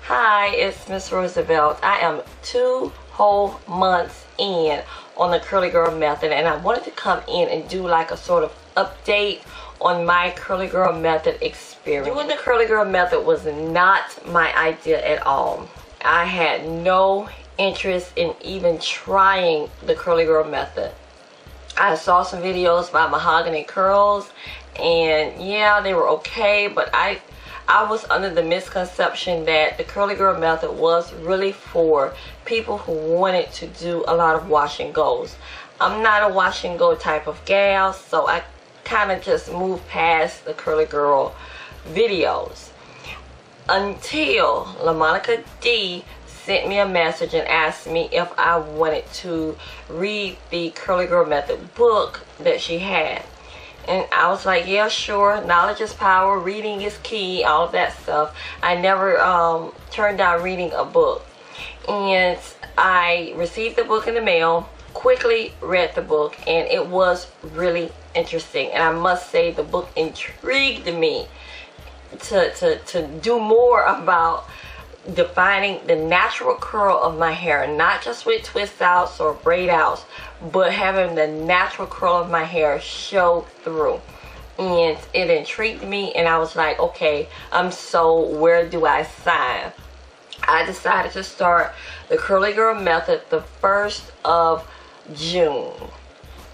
Hi, it's MsRosieVelt. I am 2 whole months in on the Curly Girl method, and I wanted to come in and do like a sort of update on my Curly Girl method experience. Doing the Curly Girl method was not my idea at all. I had no interest in even trying the Curly Girl method. I saw some videos by Mahogany Curls, and yeah, they were okay, but I was under the misconception that the Curly Girl method was really for people who wanted to do a lot of wash and goes. I'm not a wash and go type of gal, so I kind of just moved past the Curly Girl videos until LaMonica D sent me a message and asked me if I wanted to read the Curly Girl method book that she had. And I was like, yeah, sure. Knowledge is power. Reading is key. All of that stuff. I never turned down reading a book. And I received the book in the mail. Quickly read the book. And it was really interesting. And I must say the book intrigued me to do more about defining the natural curl of my hair, not just with twist outs or braid outs, but having the natural curl of my hair show through. And it intrigued me, and I was like, okay, I'm sold. Where do I sign? I decided to start the Curly Girl method the 1st of June,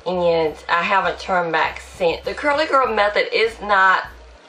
and I haven't turned back since. The Curly Girl method is not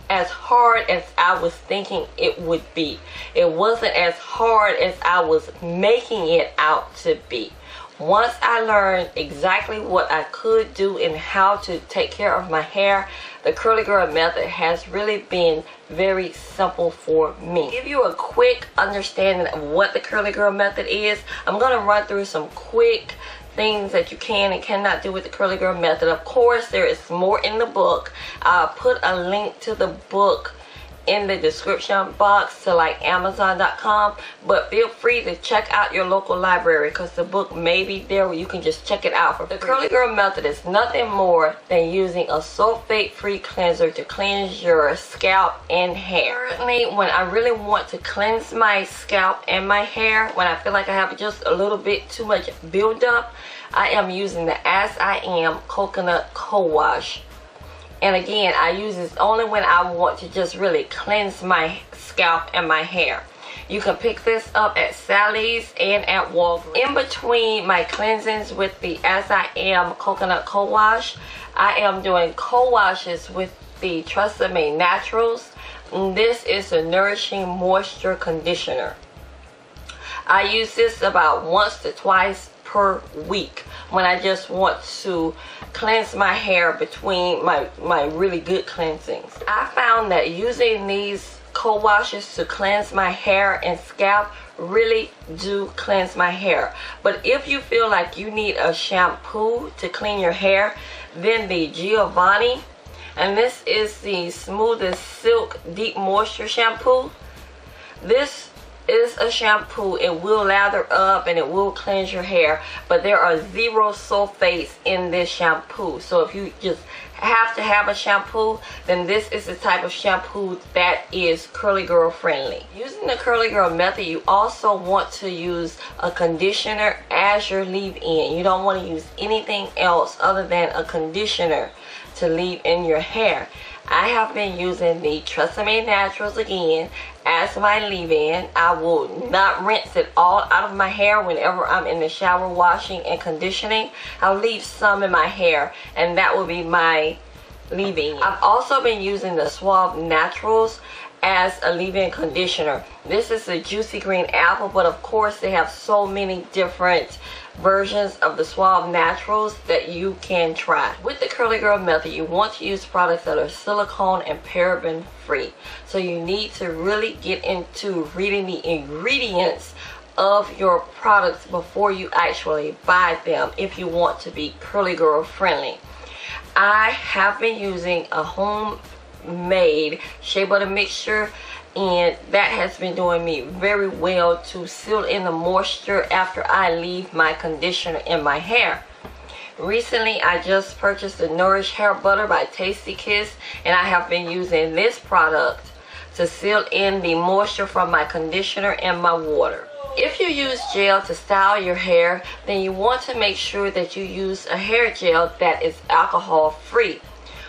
as hard as I was thinking it would be. It wasn't as hard as I was making it out to be. Once I learned exactly what I could do and how to take care of my hair, the Curly Girl method has really been very simple for me. To give you a quick understanding of what the Curly Girl method is, I'm going to run through some quick things that you can and cannot do with the Curly Girl method. Of course, there is more in the book. I'll put a link to the book in the description box to like Amazon.com, but feel free to check out your local library because the book may be there where you can just check it out for free. The Curly Girl method is nothing more than using a sulfate-free cleanser to cleanse your scalp and hair. Currently, when I really want to cleanse my scalp and my hair, when I feel like I have just a little bit too much buildup, I am using the As I Am Coconut Co-Wash. And again, I use this only when I want to just really cleanse my scalp and my hair. You can pick this up at Sally's and at Walgreens. In between my cleansings with the As I Am Coconut Co-Wash, I am doing co-washes with the TRESemmé Naturals. And this is a Nourishing Moisture Conditioner. I use this about once to twice per week when I just want to cleanse my hair between my really good cleansings. I found that using these co-washes to cleanse my hair and scalp really do cleanse my hair. But if you feel like you need a shampoo to clean your hair, then the Giovanni, and this is the Smoothest Silk Deep Moisture Shampoo. This is a shampoo. It will lather up and it will cleanse your hair, but there are 0 sulfates in this shampoo. So if you just have to have a shampoo, then this is the type of shampoo that is Curly Girl friendly. Using the Curly Girl method, you also want to use a conditioner as your leave-in. You don't want to use anything else other than a conditioner to leave in your hair. I have been using the TRESemmé Naturals again as my leave-in. I will not rinse it all out of my hair whenever I'm in the shower washing and conditioning. I'll leave some in my hair, and that will be my leave-in. I've also been using the Suave Naturals as a leave-in conditioner. This is a Juicy Green Apple, but of course they have so many different versions of the Suave Naturals that you can try. With the Curly Girl method, you want to use products that are silicone and paraben free. So you need to really get into reading the ingredients of your products before you actually buy them if you want to be Curly Girl friendly. I have been using a homemade shea butter mixture, and that has been doing me very well to seal in the moisture after I leave my conditioner in my hair. Recently, I just purchased the Nourish Hair Butter by Tasty Kiss, and I have been using this product to seal in the moisture from my conditioner and my water. If you use gel to style your hair, then you want to make sure that you use a hair gel that is alcohol free.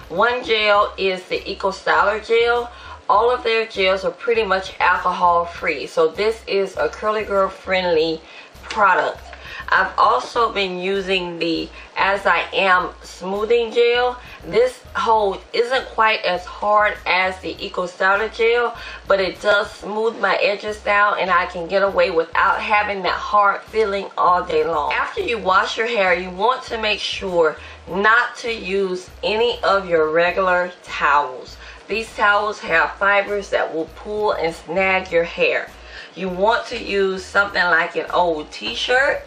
One gel is the Eco Styler gel. All of their gels are pretty much alcohol free, so this is a curly girl friendly product. I've also been using the As I Am smoothing gel. This hold isn't quite as hard as the Eco Styler gel, but it does smooth my edges down, and I can get away without having that hard feeling all day long. After you wash your hair, you want to make sure not to use any of your regular towels. These towels have fibers that will pull and snag your hair. You want to use something like an old t-shirt,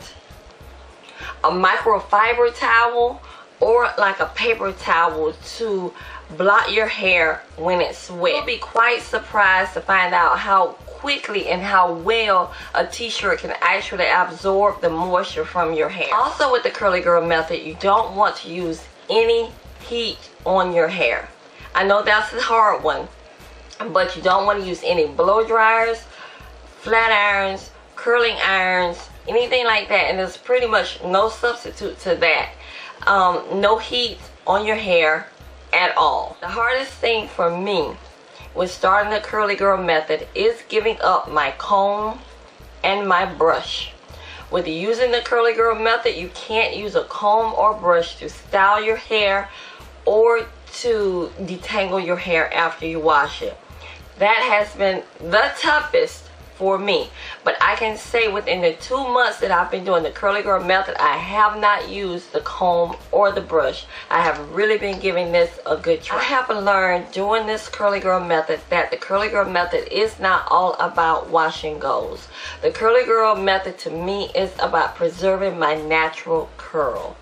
a microfiber towel, or like a paper towel to blot your hair when it's wet. You'll be quite surprised to find out how quickly and how well a t-shirt can actually absorb the moisture from your hair. Also, with the curly girl method, you don't want to use any heat on your hair. I know that's a hard one, but you don't want to use any blow dryers, flat irons, curling irons, anything like that, and there's pretty much no substitute to that. No heat on your hair at all. The hardest thing for me with starting the curly girl method is giving up my comb and my brush. With using the curly girl method, you can't use a comb or brush to style your hair or to detangle your hair after you wash it. That has been the toughest for me, but I can say within the 2 months that I've been doing the curly girl method, I have not used the comb or the brush. I have really been giving this a good try. I have learned doing this curly girl method that the curly girl method is not all about wash and goes. The curly girl method to me is about preserving my natural curl.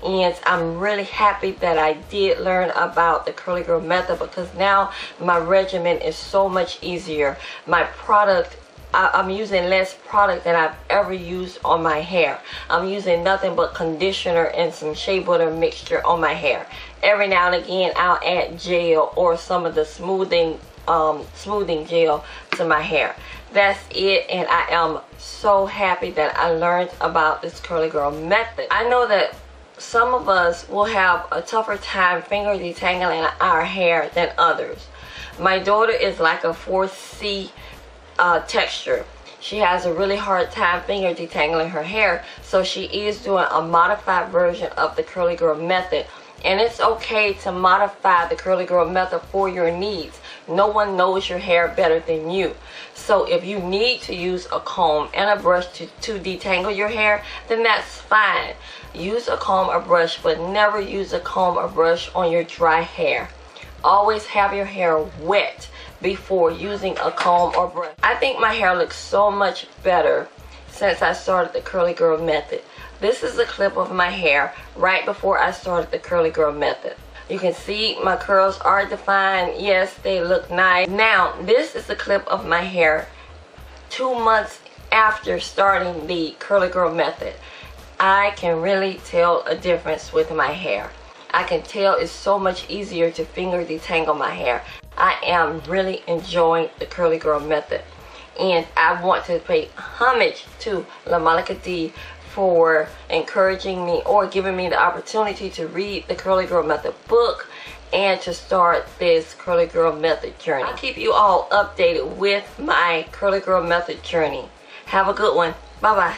And I'm really happy that I did learn about the curly girl method, because now my regimen is so much easier. My product, I'm using less product than I've ever used on my hair. I'm using nothing but conditioner and some shea butter mixture on my hair. Every now and again I'll add gel or some of the smoothing gel to my hair. That's it, and I am so happy that I learned about this curly girl method. I know that some of us will have a tougher time finger detangling our hair than others. My daughter is like a 4C texture. She has a really hard time finger detangling her hair, so she is doing a modified version of the curly girl method. And it's okay to modify the curly girl method for your needs. No one knows your hair better than you. So if you need to use a comb and a brush to detangle your hair, then that's fine. Use a comb or brush, but never use a comb or brush on your dry hair. Always have your hair wet before using a comb or brush. I think my hair looks so much better since I started the curly girl method. This is a clip of my hair right before I started the curly girl method. You can see my curls are defined. Yes, they look nice. Now, this is a clip of my hair 2 months after starting the curly girl method. I can really tell a difference with my hair. I can tell it's so much easier to finger detangle my hair. I am really enjoying the curly girl method, and I want to pay homage to La Monica D for encouraging me or giving me the opportunity to read the curly girl method book and to start this curly girl method journey. I'll keep you all updated with my curly girl method journey. Have a good one. Bye bye.